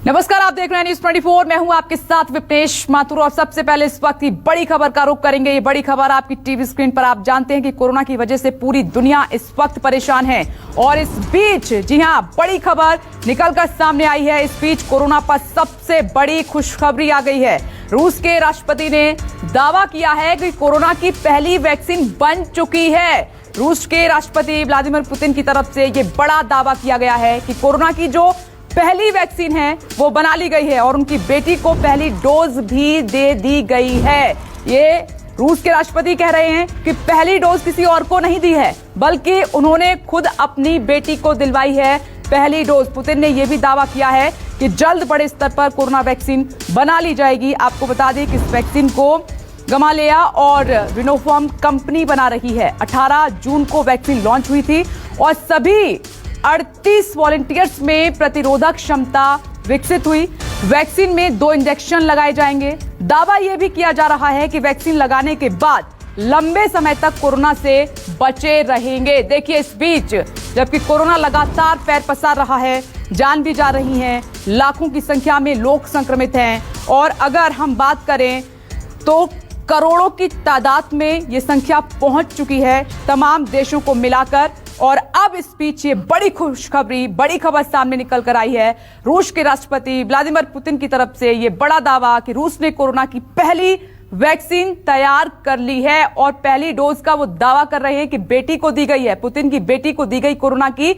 नमस्कार, आप देख रहे हैं न्यूज 24। मैं हूं आपके साथ विपनेश माथुर और सबसे पहले इस वक्त की बड़ी खबर का रुख करेंगे। ये बड़ी खबर आपकी टीवी स्क्रीन पर आप जानते हैं कि कोरोना की वजह से पूरी दुनिया इस वक्त परेशान है और इस बीच जी हां, बड़ी खबर निकलकर सामने आई है। इस बीच कोरोना पर सबसे बड़ी खुशखबरी आ गई है। रूस के राष्ट्रपति ने दावा किया है कि कोरोना की पहली वैक्सीन बन चुकी है। रूस के राष्ट्रपति व्लादिमीर पुतिन की तरफ से ये बड़ा दावा किया गया है कि कोरोना की जो पहली वैक्सीन है वो बना ली गई है और उनकी बेटी को पहली डोज भी दे दी गई है। ये रूस के राष्ट्रपति कह रहे हैं कि पहली डोज किसी और को नहीं दी है, बल्कि उन्होंने खुद अपनी बेटी को दिलवाई है पहली डोज। पुतिन ने यह भी दावा किया है कि जल्द बड़े स्तर पर कोरोना वैक्सीन बना ली जाएगी। आपको बता दें कि इस वैक्सीन को गमालेया और विनोफार्म कंपनी बना रही है। 18 जून को वैक्सीन लॉन्च हुई थी और सभी 38 वॉलंटियर्स में प्रतिरोधक क्षमता विकसित हुई। वैक्सीन में 2 इंजेक्शन लगाए जाएंगे। दावा यह भी किया जा रहा है कि वैक्सीन लगाने के बाद लंबे समय तक कोरोना से बचे रहेंगे। देखिए, इस बीच जबकि कोरोना लगातार पैर पसार रहा है, जान भी जा रही है, लाखों की संख्या में लोग संक्रमित हैं और अगर हम बात करें तो करोड़ों की तादाद में ये संख्या पहुंच चुकी है तमाम देशों को मिलाकर। और अब इस बीच ये बड़ी खुशखबरी, बड़ी खबर सामने निकल कर आई है। रूस के राष्ट्रपति व्लादिमीर पुतिन की तरफ से ये बड़ा दावा कि रूस ने कोरोना की पहली वैक्सीन तैयार कर ली है और पहली डोज का वो दावा कर रहे हैं कि बेटी को दी गई है। पुतिन की बेटी को दी गई कोरोना की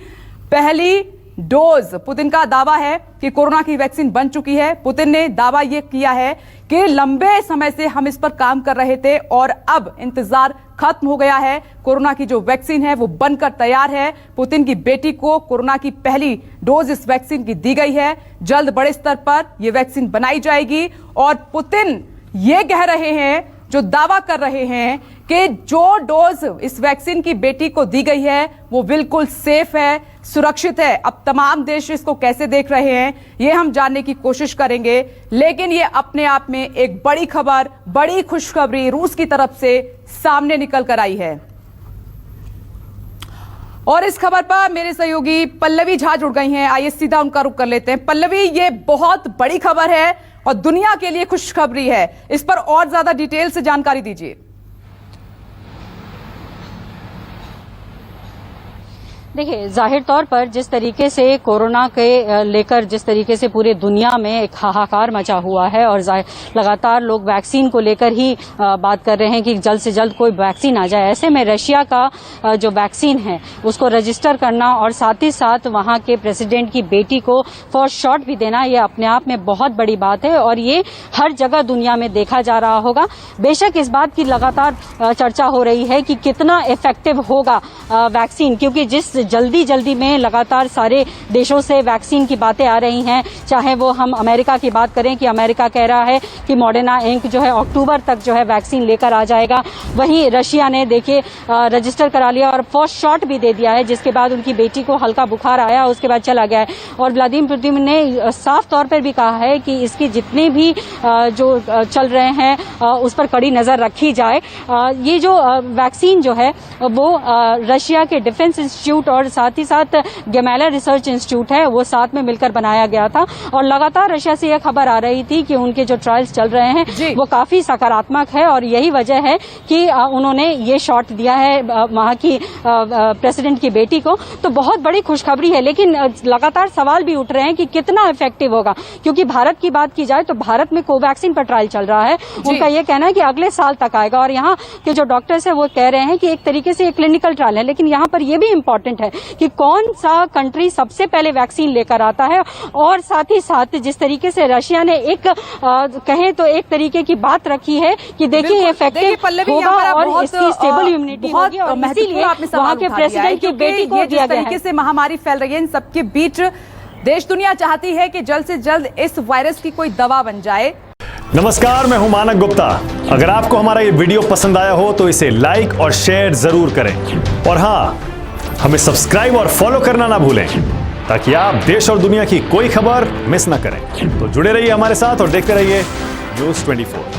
पहली डोज। पुतिन का दावा है कि कोरोना की वैक्सीन बन चुकी है। पुतिन ने दावा यह किया है कि लंबे समय से हम इस पर काम कर रहे थे और अब इंतजार खत्म हो गया है। कोरोना की जो वैक्सीन है वो बनकर तैयार है। पुतिन की बेटी को कोरोना की पहली डोज इस वैक्सीन की दी गई है। जल्द बड़े स्तर पर यह वैक्सीन बनाई जाएगी और पुतिन ये कह रहे हैं, जो दावा कर रहे हैं कि जो डोज इस वैक्सीन की बेटी को दी गई है वो बिल्कुल सेफ है, सुरक्षित है। अब तमाम देश इसको कैसे देख रहे हैं ये हम जानने की कोशिश करेंगे, लेकिन ये अपने आप में एक बड़ी खबर, बड़ी खुशखबरी रूस की तरफ से सामने निकल कर आई है। और इस खबर पर मेरे सहयोगी पल्लवी झा जुड़ गई हैं। आइए सीधा उनका रुख कर लेते हैं। पल्लवी, ये बहुत बड़ी खबर है और दुनिया के लिए खुशखबरी है। इस पर और ज्यादा डिटेल से जानकारी दीजिए। देखिए, जाहिर तौर पर जिस तरीके से कोरोना के लेकर जिस तरीके से पूरे दुनिया में एक हाहाकार मचा हुआ है और लगातार लोग वैक्सीन को लेकर ही बात कर रहे हैं कि जल्द से जल्द कोई वैक्सीन आ जाए। ऐसे में रशिया का जो वैक्सीन है उसको रजिस्टर करना और साथ ही साथ वहां के प्रेसिडेंट की बेटी को फर्स्ट शॉट भी देना, ये अपने आप में बहुत बड़ी बात है और ये हर जगह दुनिया में देखा जा रहा होगा। बेशक इस बात की लगातार चर्चा हो रही है कि कितना इफेक्टिव होगा वैक्सीन, क्योंकि जिस जल्दी में लगातार सारे देशों से वैक्सीन की बातें आ रही हैं। चाहे वो हम अमेरिका की बात करें कि अमेरिका कह रहा है कि मॉडर्ना इंक जो है अक्टूबर तक जो है वैक्सीन लेकर आ जाएगा। वहीं रशिया ने देखिए रजिस्टर करा लिया और फर्स्ट शॉट भी दे दिया है, जिसके बाद उनकी बेटी को हल्का बुखार आया, उसके बाद चला गया है। और व्लादिमीर पुतिन ने साफ तौर पर भी कहा है कि इसकी जितने भी जो चल रहे हैं उस पर कड़ी नजर रखी जाए। ये जो वैक्सीन जो है वो रशिया के डिफेंस इंस्टीट्यूट और साथ ही साथ गमालेया रिसर्च इंस्टीट्यूट है वो साथ में मिलकर बनाया गया था और लगातार रशिया से यह खबर आ रही थी कि उनके जो ट्रायल्स चल रहे हैं वो काफी सकारात्मक है और यही वजह है कि उन्होंने ये शॉट दिया है वहां की प्रेसिडेंट की बेटी को। तो बहुत बड़ी खुशखबरी है, लेकिन लगातार सवाल भी उठ रहे हैं कि कितना इफेक्टिव होगा, क्योंकि भारत की बात की जाए तो भारत में कोवैक्सीन पर ट्रायल चल रहा है। उनका यह कहना है कि अगले साल तक आएगा और यहाँ के जो डॉक्टर्स है वो कह रहे हैं कि एक तरीके से क्लिनिकल ट्रायल है, लेकिन यहाँ पर यह भी इंपॉर्टेंट है कि कौन सा कंट्री सबसे पहले वैक्सीन लेकर आता है। और साथ ही साथ जिस तरीके से रशिया ने एक कहे तो एक तरीके की बात रखी है कि देखिए इफेक्टिव होगा और इसकी स्टेबल इम्यूनिटी होगी और इसीलिए वहां के प्रेसिडेंट की बेटी को दिया गया है। तरीके से महामारी फैल रही है, इन सबके बीच देश दुनिया चाहती है कि जल्द से जल्द इस वायरस की कोई दवा बन जाए। नमस्कार, मैं हूं मानक गुप्ता। अगर आपको हमारा ये वीडियो पसंद आया हो तो इसे लाइक और शेयर जरूर करें और हाँ, हमें सब्सक्राइब और फॉलो करना ना भूलें ताकि आप देश और दुनिया की कोई खबर मिस ना करें। तो जुड़े रहिए हमारे साथ और देखते रहिए न्यूज़ 24।